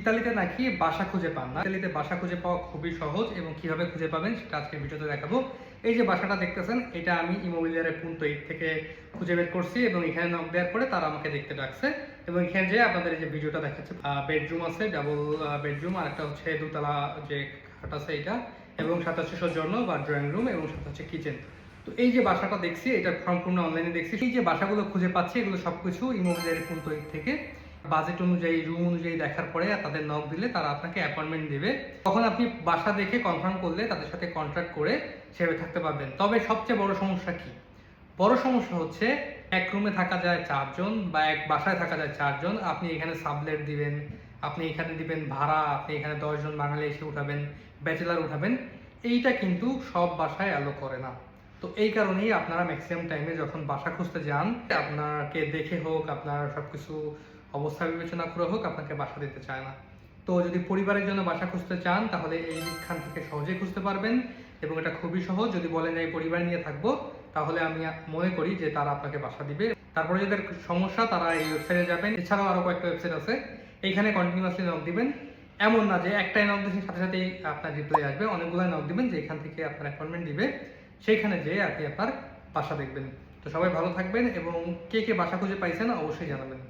ইতালিতে নাকি বাসা খুঁজে পান না। ইতালিতে বাসা খুঁজে পাওয়া খুবই সহজ এবং কিভাবে খুঁজে পাবেন সেটা আজকের ভিডিওতে দেখাবো। এই যে বাসাটা দেখতেছেন, এটা আমি Immobiliare.it থেকে খুঁজে বের করছি এবং এখানে নক দেওয়ার পরে তারা আমাকে দেখতে ডাকছে এবং এখানে যে আপনাদের এই যে ভিডিওটা দেখাচ্ছে, বেডরুম আছে, ডাবল বেডরুম, আর একটা হচ্ছে দোতলা যে খাট আছে এটা, এবং সাথে হচ্ছে সৌজন্য বা ড্রয়িং রুম, এবং সাথে হচ্ছে কিচেন। তো এই যে বাসাটা দেখছি, এটা সম্পূর্ণ অনলাইনে দেখছি। এই যে বাসাগুলো খুঁজে পাচ্ছি, এগুলো সবকিছু Immobiliare.it থেকে বাজেট অনুযায়ী, রুম অনুযায়ী দেখার পরে তাদের নক দিলে তারা আপনাকে অ্যাপয়েন্টমেন্ট দেবে। তখন আপনি বাসা দেখে কনফার্ম করলে তাদের সাথে কন্ট্রাক্ট করে সেভাবে থাকতে পারবেন। তবে সবচেয়ে বড় সমস্যা কি? বড় সমস্যা হচ্ছে এক রুমে থাকা যায় 4 জন বা এক বাসায় থাকা যায় 4 জন। আপনি এখানে সাবলেট দিবেন, আপনি এখানে দিবেন ভাড়া, আপনি এখানে 10 জন বাঙালি এসে উঠাবেন, ব্যাচেলার উঠাবেন। এইটা কিন্তু সব বাসায় অ্যালো করে না। তো এই কারণেই আপনারা ম্যাক্সিমাম টাইমে যখন বাসা খুঁজতে যান, আপনাকে দেখে হোক, আপনার সবকিছু অবস্থা বিবেচনা করে হোক, আপনাকে বাসা দিতে চায় না। তো যদি পরিবারের জন্য বাসা খুঁজতে চান তাহলে এইখান থেকে সহজেই খুঁজতে পারবেন এবং এটা খুবই সহজ। যদি বলেন এই পরিবার নিয়ে থাকবো, তাহলে আমি মনে করি যে তারা আপনাকে বাসা দিবে। তারপরে যাদের সমস্যা তারা এই ওয়েবসাইটে যাবেন। এছাড়াও আরো কয়েকটা ওয়েবসাইট আছে, এইখানে কন্টিনিউয়াসলি নক দিবেন। এমন না যে একটাই নক দিয়েছেন সাথে সাথেই আপনার রিপ্লাই আসবে, অনেকগুলো নক দিবেন যে এখান থেকে আপনার অ্যাপয়েন্টমেন্ট দিবে, সেইখানে যেয়ে আপনি আপনার বাসা দেখবেন। তো সবাই ভালো থাকবেন এবং কে কে বাসা খুঁজে পাইছেন অবশ্যই জানাবেন।